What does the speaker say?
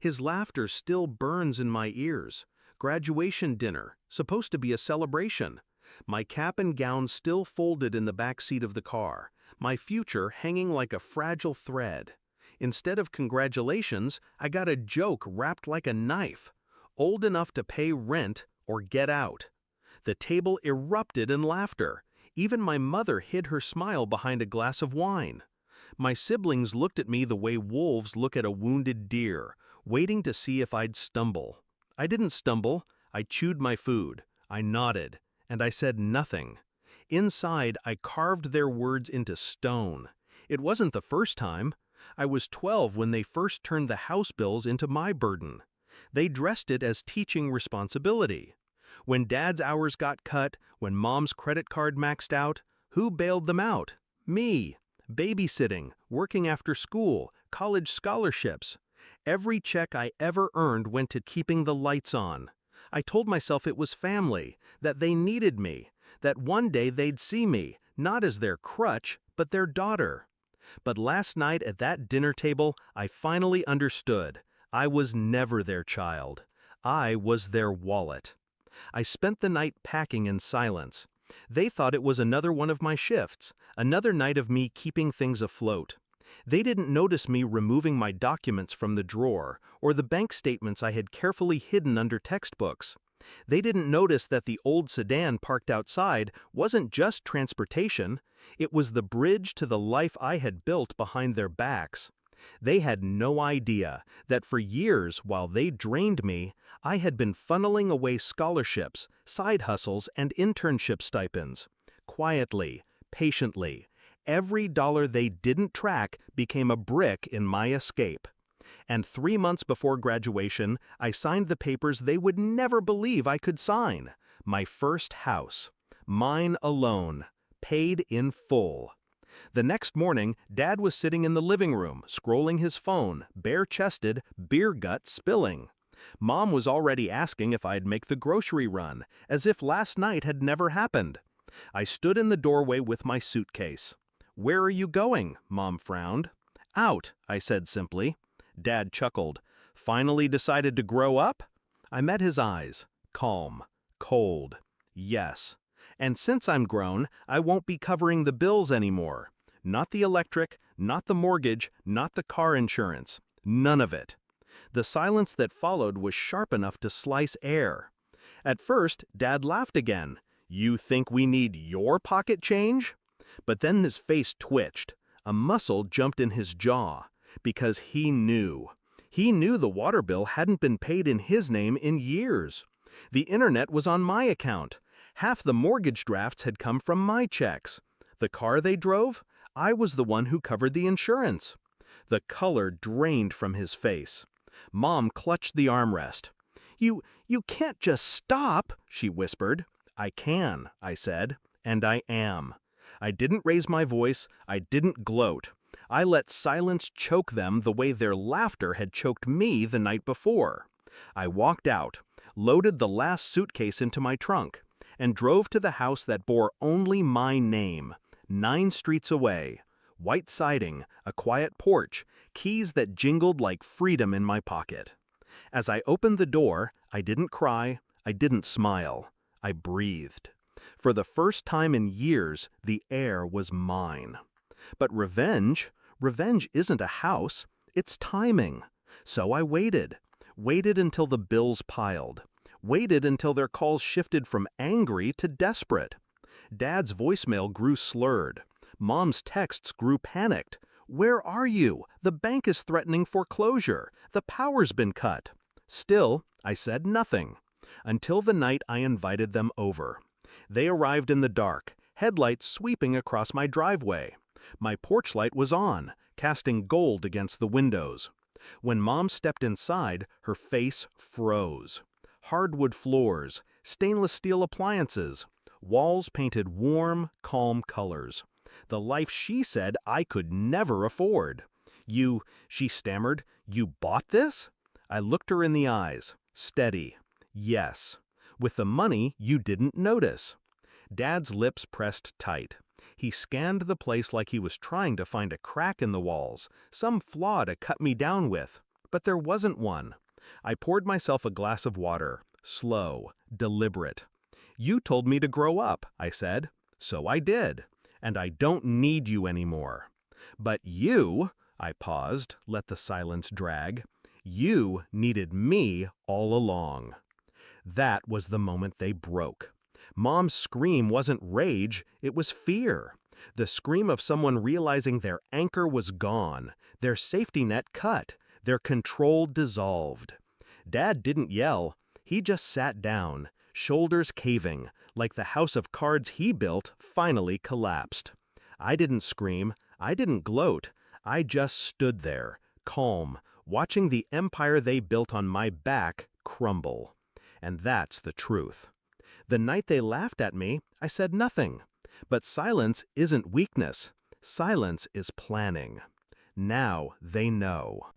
His laughter still burns in my ears. Graduation dinner, supposed to be a celebration. My cap and gown still folded in the back seat of the car, my future hanging like a fragile thread. Instead of congratulations, I got a joke wrapped like a knife. Old enough to pay rent or get out. The table erupted in laughter. Even my mother hid her smile behind a glass of wine. My siblings looked at me the way wolves look at a wounded deer, waiting to see if I'd stumble. I didn't stumble. I chewed my food. I nodded. And I said nothing. Inside, I carved their words into stone. It wasn't the first time. I was 12 when they first turned the house bills into my burden. They dressed it as teaching responsibility. When Dad's hours got cut, when Mom's credit card maxed out, who bailed them out? Me. Babysitting, working after school, college scholarships. Every check I ever earned went to keeping the lights on. I told myself it was family, that they needed me, that one day they'd see me, not as their crutch, but their daughter. But last night at that dinner table, I finally understood. I was never their child. I was their wallet. I spent the night packing in silence. They thought it was another one of my shifts, another night of me keeping things afloat. They didn't notice me removing my documents from the drawer, or the bank statements I had carefully hidden under textbooks. They didn't notice that the old sedan parked outside wasn't just transportation, it was the bridge to the life I had built behind their backs. They had no idea that for years while they drained me, I had been funneling away scholarships, side hustles, and internship stipends. Quietly, patiently, every dollar they didn't track became a brick in my escape. And 3 months before graduation, I signed the papers they would never believe I could sign. My first house. Mine alone. Paid in full. The next morning, Dad was sitting in the living room, scrolling his phone, bare-chested, beer gut spilling. Mom was already asking if I'd make the grocery run, as if last night had never happened. I stood in the doorway with my suitcase. "Where are you going?" Mom frowned. "Out," I said simply. Dad chuckled. "Finally decided to grow up?" I met his eyes. Calm. Cold. Yes. And since I'm grown, I won't be covering the bills anymore. Not the electric, not the mortgage, not the car insurance. None of it. The silence that followed was sharp enough to slice air. At first, Dad laughed again. "You think we need your pocket change?" But then his face twitched. A muscle jumped in his jaw. Because he knew. He knew the water bill hadn't been paid in his name in years. The internet was on my account. Half the mortgage drafts had come from my checks. The car they drove? I was the one who covered the insurance. The color drained from his face. Mom clutched the armrest. You can't just stop," she whispered. "I can," I said, "and I am." I didn't raise my voice. I didn't gloat. I let silence choke them the way their laughter had choked me the night before. I walked out, loaded the last suitcase into my trunk, and drove to the house that bore only my name, 9 streets away. White siding, a quiet porch, keys that jingled like freedom in my pocket. As I opened the door, I didn't cry, I didn't smile. I breathed. For the first time in years, the air was mine. But revenge isn't a house, it's timing. So I waited until the bills piled, waited until their calls shifted from angry to desperate. Dad's voicemail grew slurred. Mom's texts grew panicked. "Where are you? The bank is threatening foreclosure. The power's been cut." Still, I said nothing. Until the night I invited them over. They arrived in the dark, headlights sweeping across my driveway. My porch light was on, casting gold against the windows. When Mom stepped inside, her face froze. Hardwood floors, stainless steel appliances, walls painted warm, calm colors. The life she said I could never afford. She stammered, "You bought this?" I looked her in the eyes, steady. "Yes. With the money you didn't notice." Dad's lips pressed tight. He scanned the place like he was trying to find a crack in the walls, some flaw to cut me down with. But there wasn't one. I poured myself a glass of water, slow, deliberate. You told me to grow up, I said. So I did. And I don't need you anymore. But you, I paused, let the silence drag. You needed me all along. That was the moment they broke. Mom's scream wasn't rage, it was fear. The scream of someone realizing their anchor was gone, their safety net cut, their control dissolved. Dad didn't yell, he just sat down, shoulders caving, like the house of cards he built finally collapsed. I didn't scream, I didn't gloat, I just stood there, calm, watching the empire they built on my back crumble. And that's the truth. The night they laughed at me, I said nothing. But silence isn't weakness. Silence is planning. Now they know.